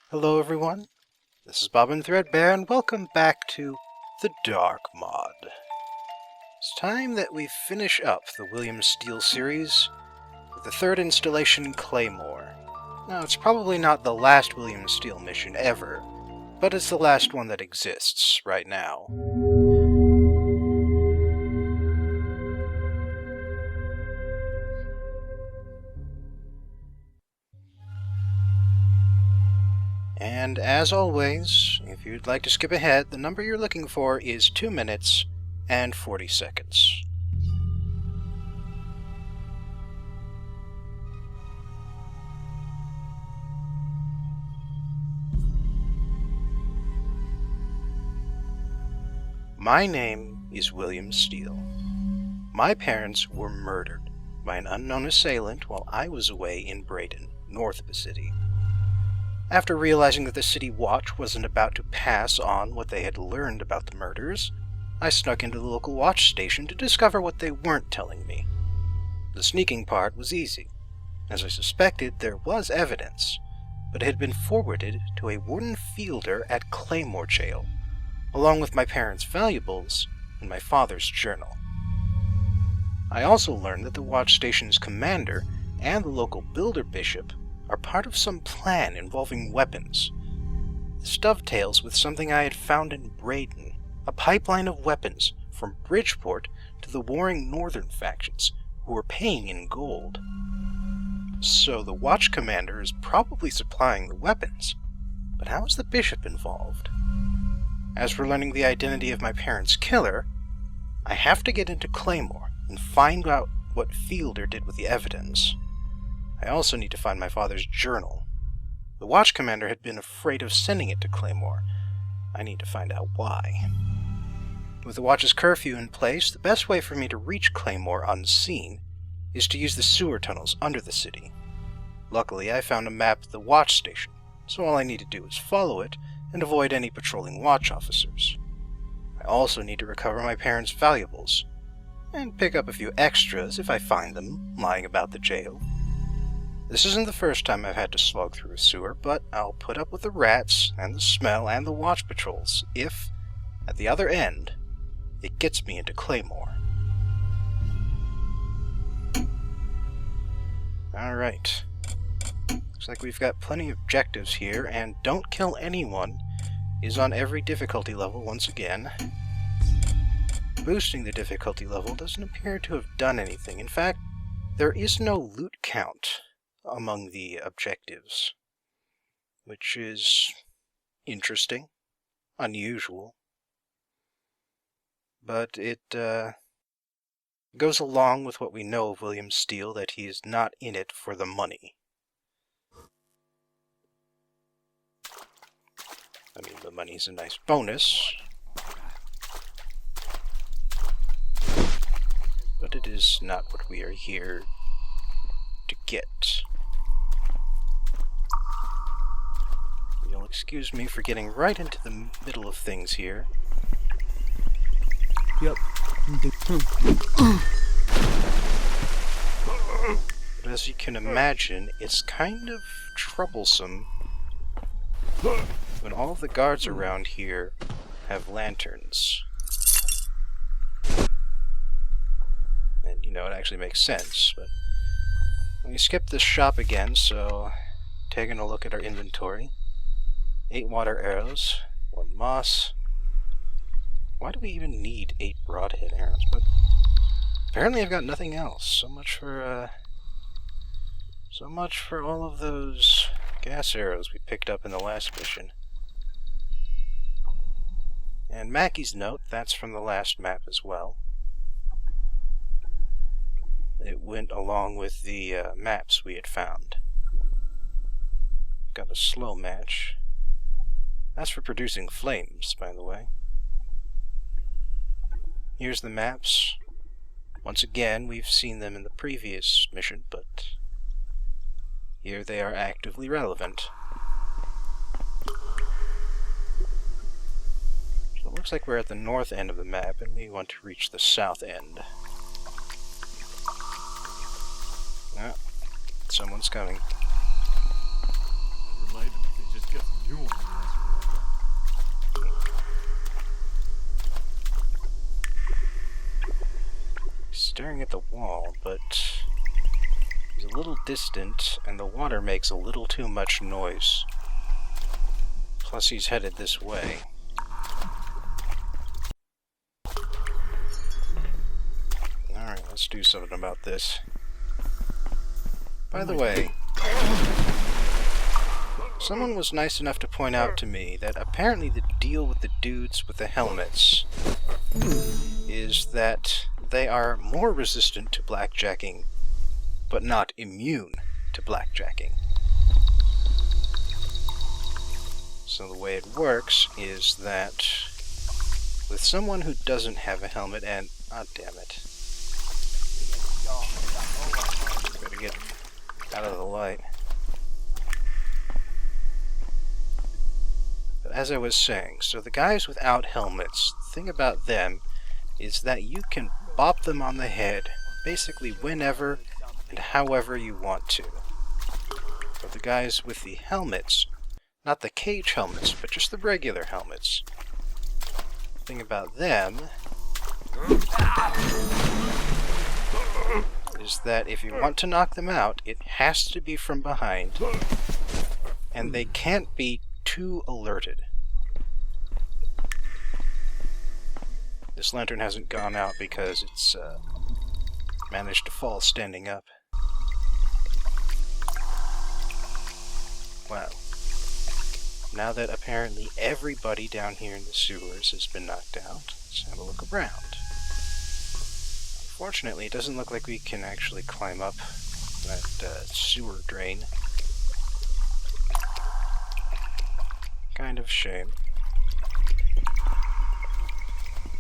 Hello everyone, this is Bobbin Threadbare, and welcome back to the Dark Mod. It's time that we finish up the William Steele series with the third installation, Cleighmoor. Now, it's probably not the last William Steele mission ever, but it's the last one that exists right now. And as always, if you'd like to skip ahead, the number you're looking for is 2 minutes and 40 seconds. My name is William Steele. My parents were murdered by an unknown assailant while I was away in Braden, north of the city. After realizing that the city watch wasn't about to pass on what they had learned about the murders, I snuck into the local watch station to discover what they weren't telling me. The sneaking part was easy. As I suspected, there was evidence, but it had been forwarded to a warden fielder at Cleighmoor jail, along with my parents' valuables and my father's journal. I also learned that the watch station's commander and the local builder bishop are part of some plan involving weapons. This dovetails with something I had found in Braden, a pipeline of weapons from Bridgeport to the warring northern factions, who were paying in gold. So the watch commander is probably supplying the weapons, but how is the bishop involved? As for learning the identity of my parents' killer, I have to get into Cleighmoor and find out what Fielder did with the evidence. I also need to find my father's journal. The watch commander had been afraid of sending it to Cleighmoor. I need to find out why. With the watch's curfew in place, the best way for me to reach Cleighmoor unseen is to use the sewer tunnels under the city. Luckily, I found a map of the watch station, so all I need to do is follow it and avoid any patrolling watch officers. I also need to recover my parents' valuables, and pick up a few extras if I find them lying about the jail. This isn't the first time I've had to slog through a sewer, but I'll put up with the rats, and the smell, and the watch patrols, if, at the other end, it gets me into Cleighmoor. Alright. Looks like we've got plenty of objectives here, and don't kill anyone is on every difficulty level once again. Boosting the difficulty level doesn't appear to have done anything. In fact, there is no loot count among the objectives, which is interesting, unusual, but it goes along with what we know of William Steele, that he is not in it for the money. I mean, the money's a nice bonus, but it is not what we are here to get. You'll excuse me for getting right into the middle of things here. Yep. But as you can imagine, it's kind of troublesome when all of the guards around here have lanterns. And, you know, it actually makes sense, but we skipped this shop again, so taking a look at our inventory. 8 water arrows, 1 moss. Why do we even need 8 broadhead arrows? But apparently I've got nothing else. So much for all of those gas arrows we picked up in the last mission. And Mackey's note, that's from the last map as well. It went along with the maps we had found. Got a slow match. That's for producing flames, by the way. Here's the maps. Once again, we've seen them in the previous mission, but here they are actively relevant. So it looks like we're at the north end of the map, and we want to reach the south end. Ah, someone's coming. Related, they just get some staring at the wall, but he's a little distant, and the water makes a little too much noise. Plus, he's headed this way. Alright, let's do something about this. By the way, someone was nice enough to point out to me that apparently the deal with the dudes with the helmets is that they are more resistant to blackjacking, but not immune to blackjacking. So the way it works is that with someone who doesn't have a helmet and... ah, damn it. Better get out of the light. But as I was saying, so the guys without helmets, the thing about them is that you can bop them on the head basically whenever and however you want to. But the guys with the helmets, not the cage helmets, but just the regular helmets, the thing about them is that if you want to knock them out, it has to be from behind, and they can't be too alerted. This lantern hasn't gone out because it's managed to fall standing up. Wow. Now that apparently everybody down here in the sewers has been knocked out, let's have a look around. Unfortunately, it doesn't look like we can actually climb up that sewer drain. Kind of shame.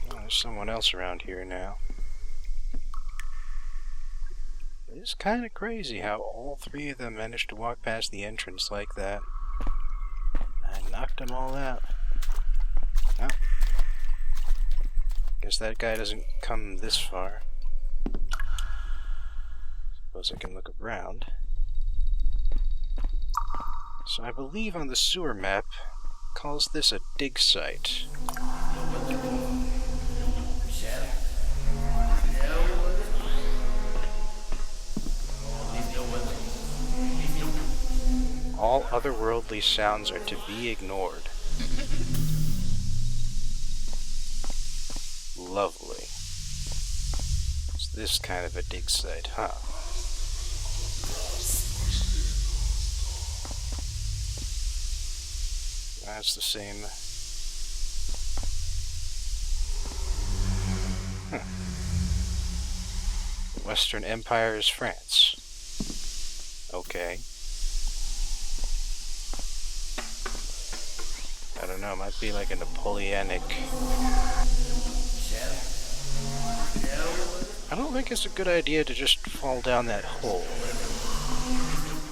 Oh, there's someone else around here now. It's kind of crazy how all three of them managed to walk past the entrance like that. I knocked them all out. Well, guess that guy doesn't come this far. Suppose I can look around. So I believe on the sewer map calls this a dig site. All otherworldly sounds are to be ignored. Lovely. It's this kind of a dig site, huh? That's the same. Huh. The Western Empire is France. Okay. I don't know, it might be like a Napoleonic... I don't think it's a good idea to just fall down that hole.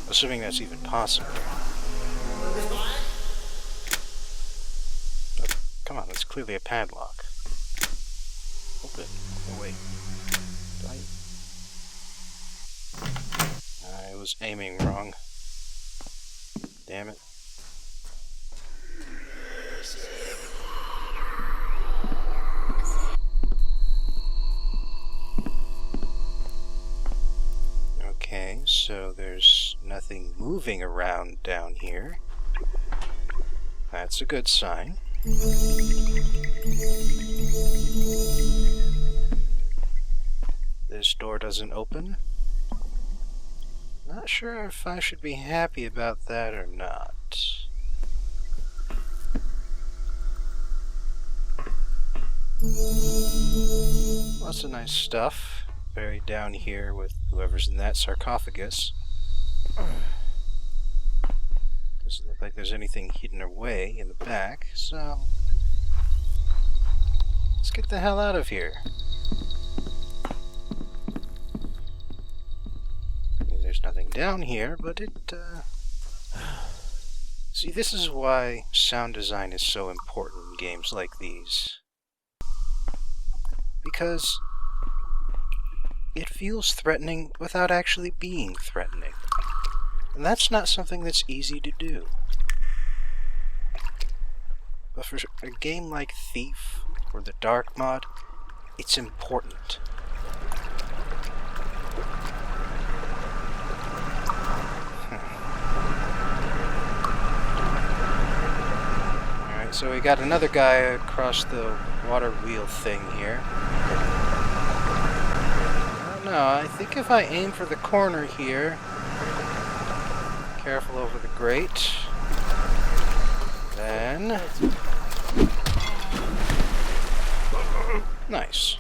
Assuming that's even possible. Oh, come on, that's clearly a padlock. Open. Oh wait. I was aiming wrong. Damn it. Okay, so there's nothing moving around down here. That's a good sign. This door doesn't open. Not sure if I should be happy about that or not. Lots of nice stuff buried down here with whoever's in that sarcophagus. Doesn't look like there's anything hidden away in the back, so let's get the hell out of here. There's nothing down here, but it, See, this is why sound design is so important in games like these. Because it feels threatening without actually being threatening. And that's not something that's easy to do. But for a game like Thief or the Dark mod, it's important. So we got another guy across the water wheel thing here. I don't know, I think if I aim for the corner here, careful over the grate, then... Nice.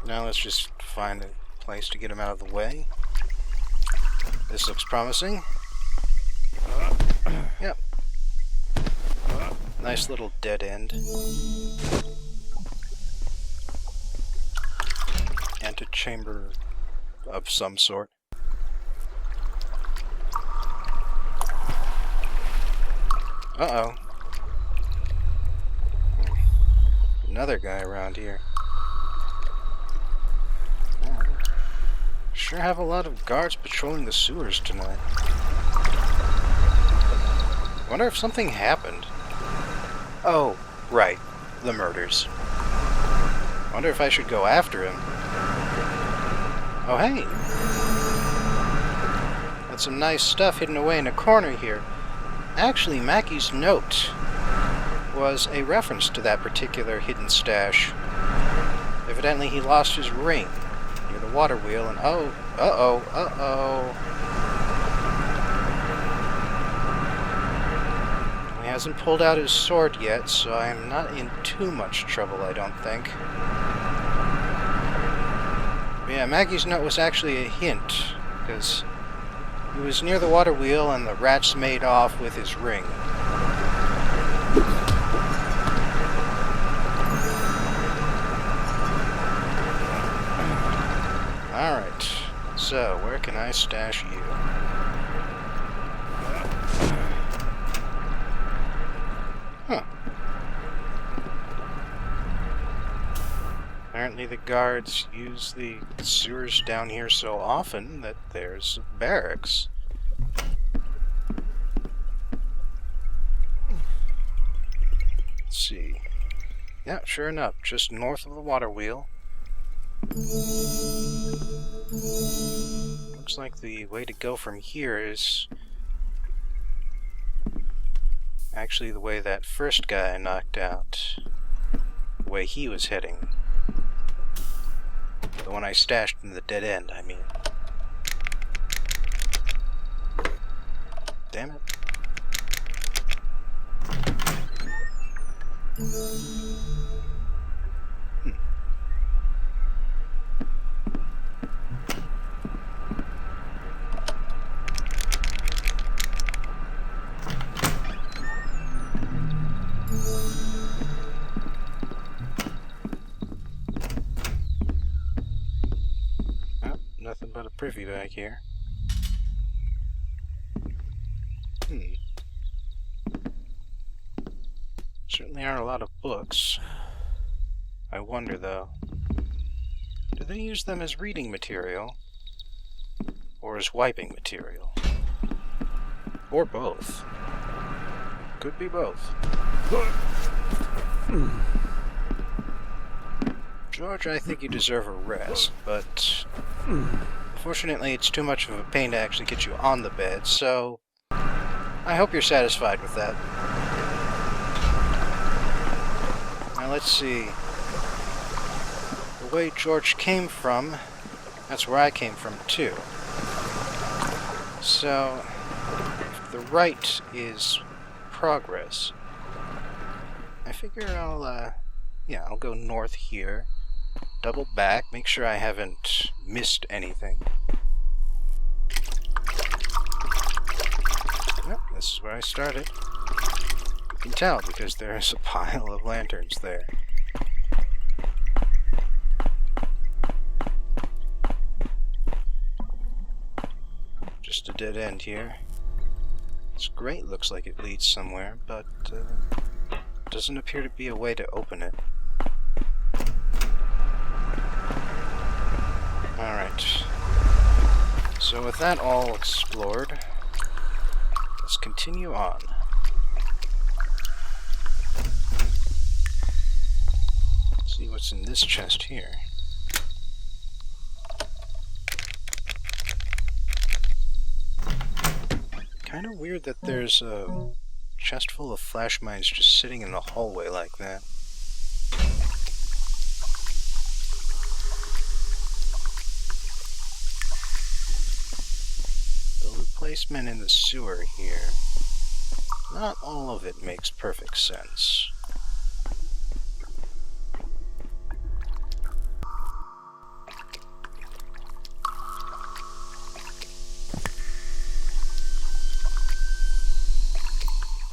Now let's just find a place to get him out of the way. This looks promising. Yep. Nice little dead end. Antechamber of some sort. Uh-oh. Another guy around here. Sure have a lot of guards patrolling the sewers tonight. Wonder if something happened. Oh, right. The murders. Wonder if I should go after him. Oh, hey. That's some nice stuff hidden away in a corner here. Actually, Mackey's note was a reference to that particular hidden stash. Evidently, he lost his ring near the water wheel, and uh-oh. He hasn't pulled out his sword yet, so I'm not in too much trouble, I don't think. But yeah, Maggie's note was actually a hint, because he was near the water wheel and the rats made off with his ring. Alright, so where can I stash you? Huh. Apparently the guards use the sewers down here so often that there's barracks. Let's see. Yeah, sure enough, just north of the water wheel. Looks like the way to go from here is actually the way that first guy knocked out. The way he was heading. The one I stashed in the dead end, I mean. Damn it. Nothing but a privy back here. Certainly are a lot of books. I wonder, though, do they use them as reading material? Or as wiping material? Or both? Could be both. George, I think you deserve a rest, but unfortunately it's too much of a pain to actually get you on the bed, so I hope you're satisfied with that. Now let's see. The way George came from, that's where I came from too. So, if the right is progress, I figure I'll go north here. Double back, make sure I haven't missed anything. Yep, this is where I started. You can tell because there's a pile of lanterns there. Just a dead end here. This grate looks like it leads somewhere, but doesn't appear to be a way to open it. Alright, so with that all explored, let's continue on. Let's see what's in this chest here. Kind of weird that there's a chest full of flash mines just sitting in the hallway like that. The loot placement in the sewer here, not all of it makes perfect sense.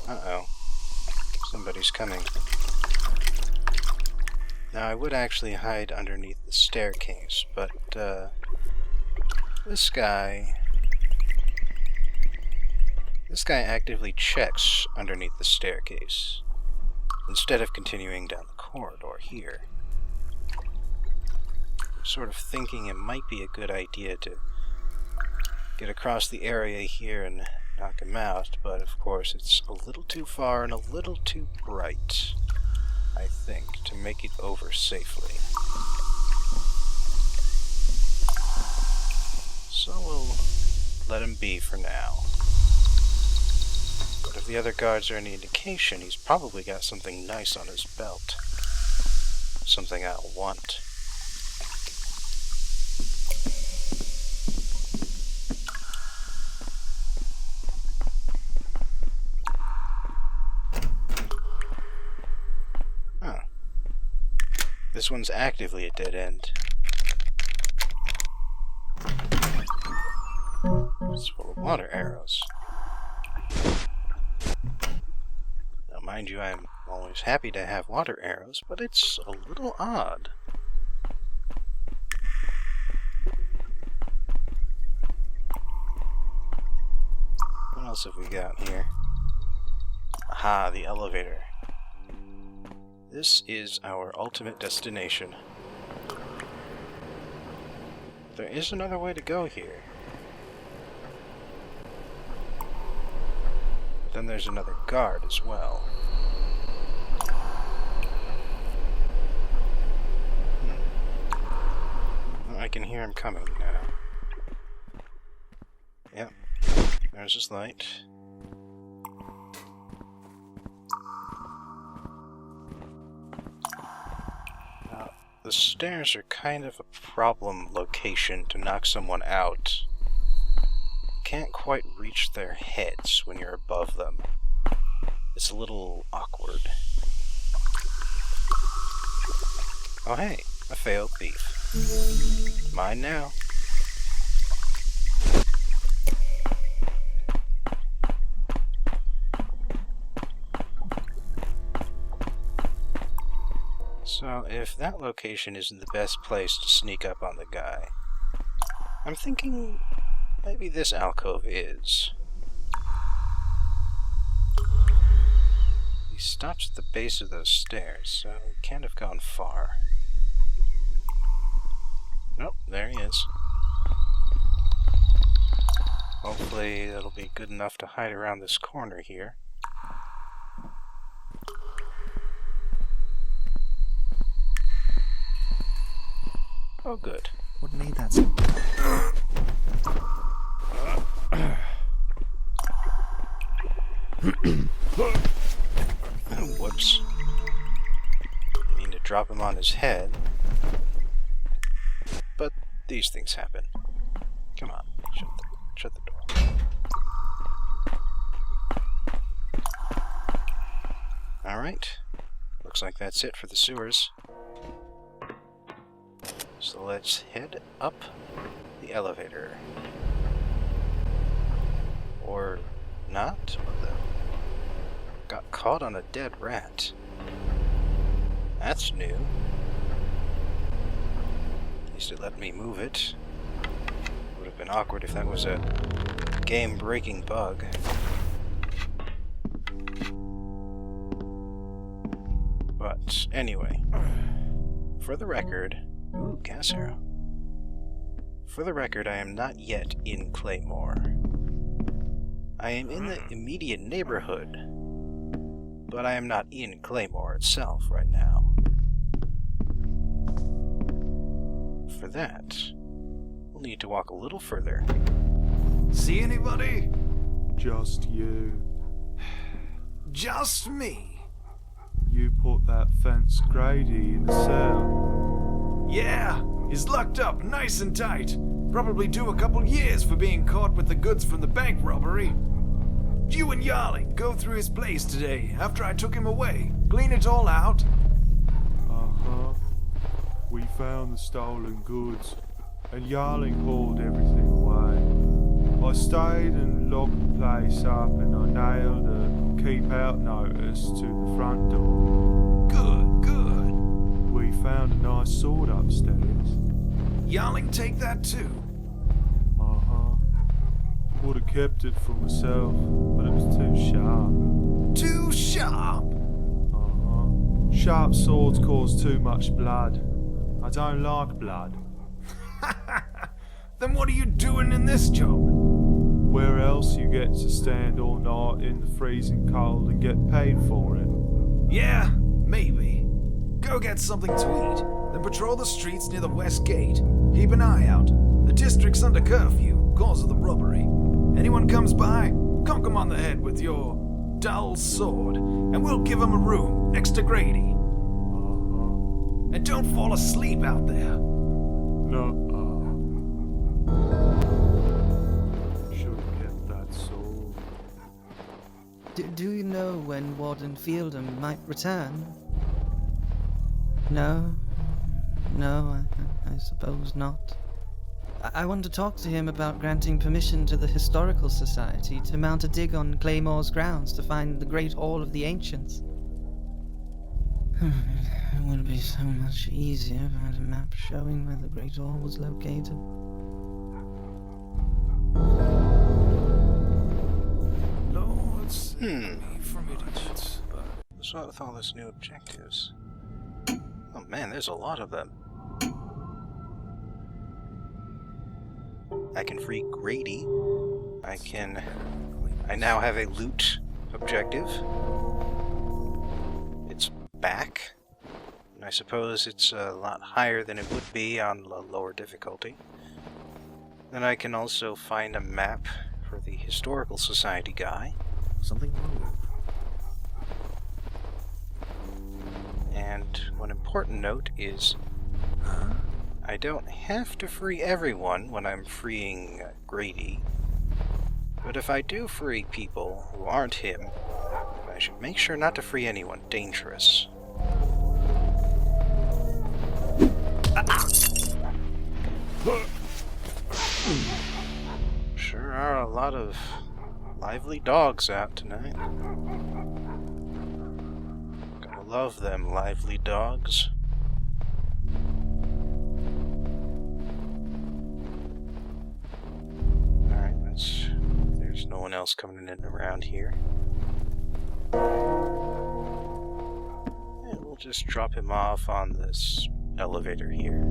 Uh-oh. Somebody's coming. Now, I would actually hide underneath the staircase, but, This guy actively checks underneath the staircase, instead of continuing down the corridor here. I'm sort of thinking it might be a good idea to get across the area here and knock him out, but of course it's a little too far and a little too bright, I think, to make it over safely. So we'll let him be for now. But if the other guards are any indication, he's probably got something nice on his belt. Something I'll want. This one's actively a dead end. It's full of water arrows. Now, mind you, I'm always happy to have water arrows, but it's a little odd. What else have we got here? Aha, the elevator. This is our ultimate destination. There is another way to go here. But then there's another guard as well. I can hear him coming now. Yep, there's his light. The stairs are kind of a problem location to knock someone out. You can't quite reach their heads when you're above them. It's a little awkward. Oh hey, a failed thief. Mine now. So, if that location isn't the best place to sneak up on the guy, I'm thinking maybe this alcove is. He stops at the base of those stairs, so he can't have gone far. Nope, there he is. Hopefully that'll be good enough to hide around this corner here. Oh, good. What made that? Oh, whoops. I mean to drop him on his head. But these things happen. Come on, shut the door. Alright. Looks like that's it for the sewers. So let's head up the elevator. Or not? What the? Got caught on a dead rat. That's new. At least it let me move it. Would have been awkward if that was a game-breaking bug. But anyway, for the record... Ooh, gas arrow. For the record, I am not yet in Cleighmoor. I am in the immediate neighborhood, but I am not in Cleighmoor itself right now. For that, we'll need to walk a little further. See anybody? Just you. Just me. You put that fence Grady in the cell. Yeah, he's locked up nice and tight. Probably due a couple years for being caught with the goods from the bank robbery. You and Yarling go through his place today after I took him away. Clean it all out. Uh-huh. We found the stolen goods, and Yarling hauled everything away. I stayed and locked the place up, and I nailed a keep out notice to the front door. Good, good. We found a nice sword upstairs. Yarling take that too? Uh-huh. Would have kept it for myself, but it was too sharp. Too sharp? Uh-huh. Sharp swords cause too much blood. I don't like blood. Then what are you doing in this job? Where else you get to stand all night in the freezing cold and get paid for it? Yeah, maybe. Go get something to eat, then patrol the streets near the west gate. Keep an eye out. The district's under curfew, cause of the robbery. Anyone comes by, conk 'em on the head with your dull sword, and we'll give 'em a room next to Grady. Uh-huh. And don't fall asleep out there. No. Should have kept that sword. Do you know when Warden Fieldham might return? No? No, I suppose not. I want to talk to him about granting permission to the Historical Society to mount a dig on Cleighmoor's grounds to find the Great Hall of the Ancients. It would be so much easier if I had a map showing where the Great Hall was located. Lord, save me from idiots. What's up with all these new objectives? Oh man, there's a lot of them. I can free Grady. I now have a loot objective. It's back. And I suppose it's a lot higher than it would be on a lower difficulty. Then I can also find a map for the Historical Society guy. Something wrong. And one important note is I don't have to free everyone when I'm freeing Grady, but if I do free people who aren't him, I should make sure not to free anyone dangerous. Sure are a lot of lively dogs out tonight. Gotta love them lively dogs. There's no one else coming in around here. And we'll just drop him off on this elevator here.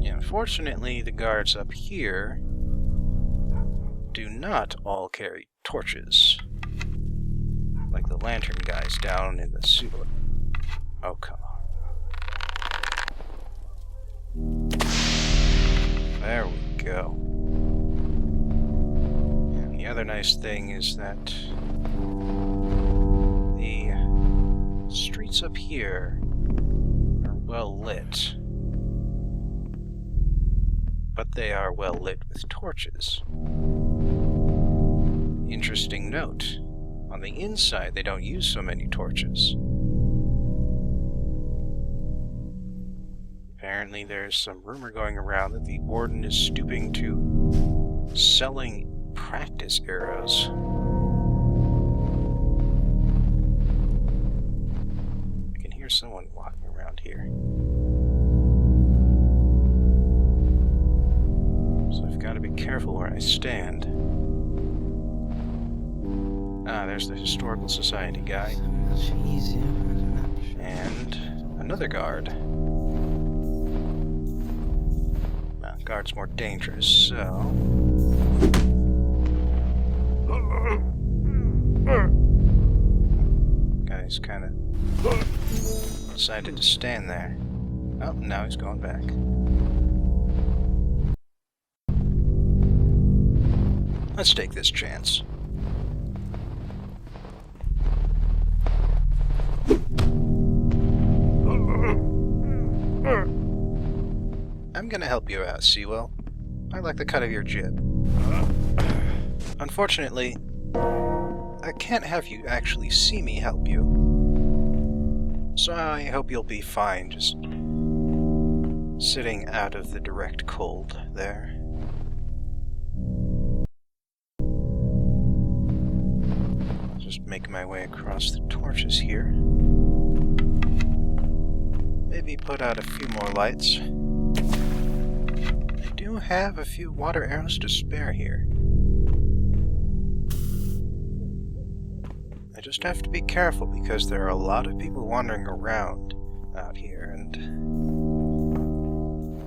Yeah, unfortunately, the guards up here do not all carry torches, like the lantern guys down in the sewer. Oh, come on. There we go. And the other nice thing is that the streets up here are well lit. But they are well lit with torches. Interesting note. On the inside, they don't use so many torches. Apparently there's some rumor going around that the warden is stooping to selling practice arrows. I can hear someone walking around here. So I've got to be careful where I stand. Ah, there's the Historical Society guy. So much easier with a map showing. And another guard. Guard's more dangerous, so... Guy's kind of decided to stand there. Oh, now he's going back. Let's take this chance. I'm gonna help you out, Sewell. I like the cut of your jib. Unfortunately, I can't have you actually see me help you. So I hope you'll be fine just sitting out of the direct cold there. I'll just make my way across the torches here. Maybe put out a few more lights. I do have a few water arrows to spare here. I just have to be careful because there are a lot of people wandering around out here, and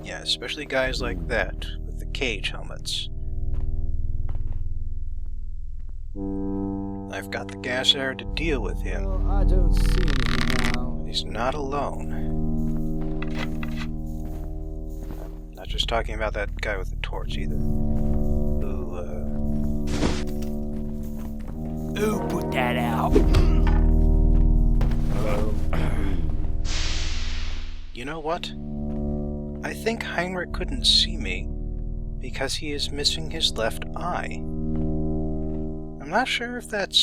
yeah, especially guys like that with the cage helmets. I've got the gas air to deal with him. Well, I don't see anything now. He's not alone. Not just talking about that guy with the torch either. Who put that out? You know what? I think Heinrich couldn't see me because he is missing his left eye. I'm not sure if the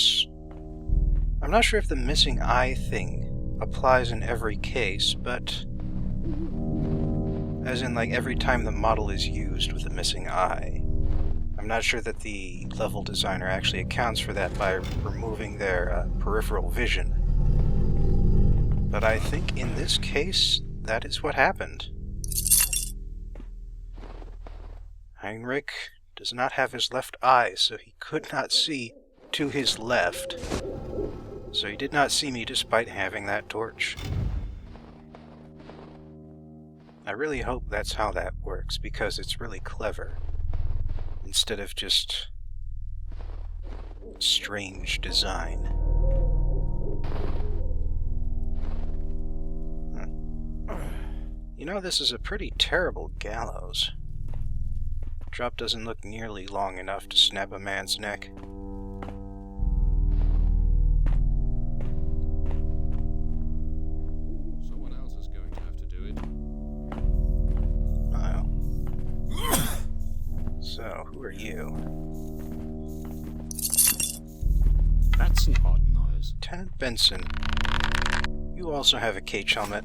missing eye thing applies in every case, but as in like every time the model is used with a missing eye. I'm not sure that the level designer actually accounts for that by removing their peripheral vision. But I think in this case, that is what happened. Heinrich does not have his left eye, so he could not see to his left. So he did not see me despite having that torch. I really hope that's how that works, because it's really clever. Instead of just strange design. You know, this is a pretty terrible gallows. Drop doesn't look nearly long enough to snap a man's neck. Someone else is going to have to do it. So, who are you? That's an odd noise. Lieutenant Benson. You also have a cage helmet.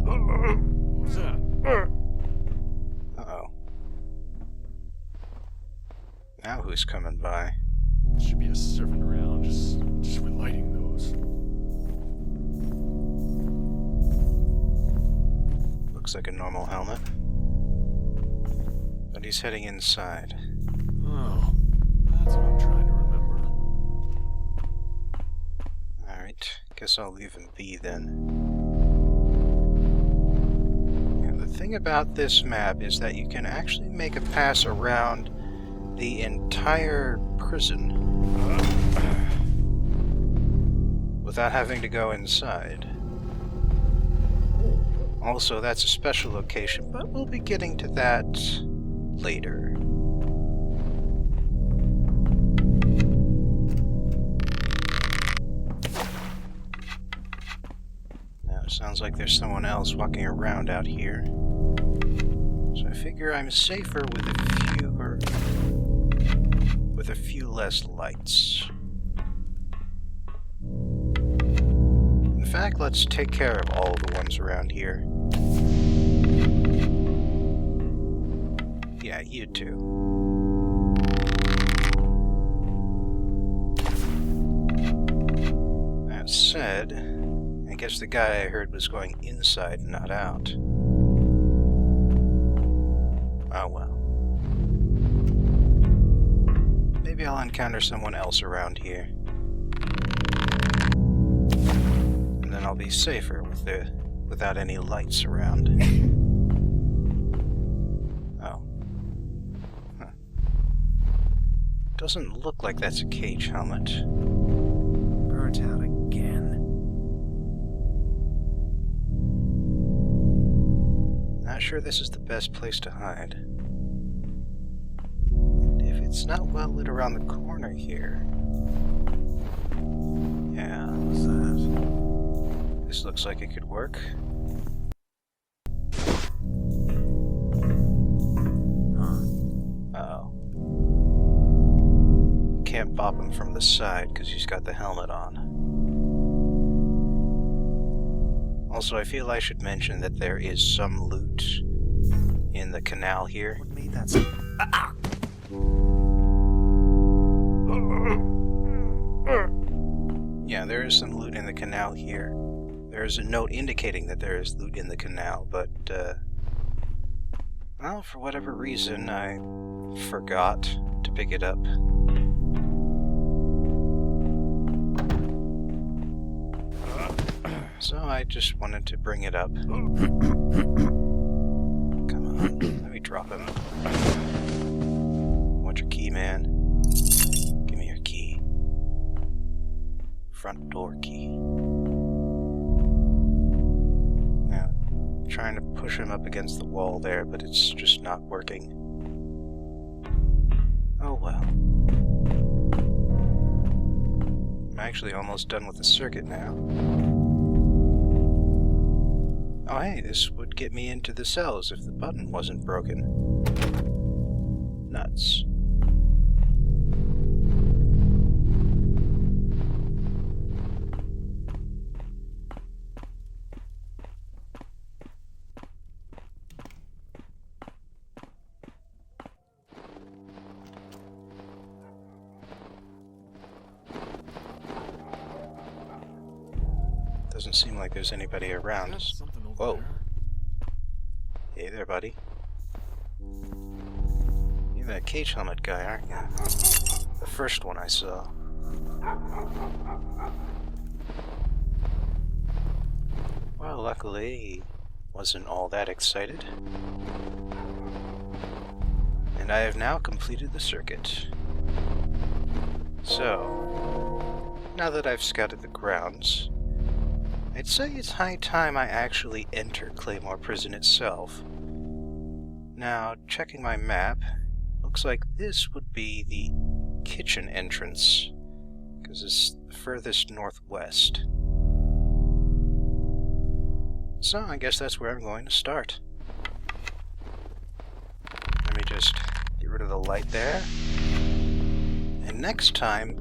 What's that? Uh-oh. Now who's coming by? Should be a servant around, just relighting those. Looks like a normal helmet. But he's heading inside. Oh, that's what I'm trying to remember. Alright, guess I'll leave him be then. Yeah, the thing about this map is that you can actually make a pass around the entire prison without having to go inside. Also, that's a special location, but we'll be getting to that later. Now, it sounds like there's someone else walking around out here. So I figure I'm safer with a few less lights. In fact, let's take care of all the ones around here. Yeah, you too. That said, I guess the guy I heard was going inside, not out. Oh well. Maybe I'll encounter someone else around here. And then I'll be safer without any lights around. Oh. Huh. Doesn't look like that's a cage helmet. Burnt out again. Not sure this is the best place to hide. it's not well lit around the corner here. Yeah, What's that? this looks like it could work. Oh. Can't bop him from the side because he's got the helmet on. Also, I feel I should mention that there is some loot in the canal here. What made that? Yeah, there is some loot in the canal here. There is a note indicating that there is loot in the canal, but, well, for whatever reason, I forgot to pick it up. So I just wanted to bring it up. Come on, let me drop him. Want your key, man? Give me your key. Front door key. Now, trying to push him up against the wall there, but it's just not working. Oh well. I'm actually almost done with the circuit now. Oh hey, this would get me into the cells if the button wasn't broken. Nuts. Doesn't seem like there's anybody around. There's something over Whoa. there. Hey there, buddy. You're that cage helmet guy, aren't you? The first one I saw. Well, luckily, he wasn't all that excited. And I have now completed the circuit. So, now that I've scouted the grounds, I'd say it's high time I actually enter Cleighmoor Prison itself. Now, checking my map, looks like this would be the kitchen entrance, because it's the furthest northwest. So, I guess that's where I'm going to start. Let me just get rid of the light there. And next time,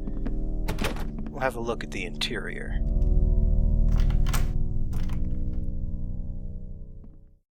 we'll have a look at the interior.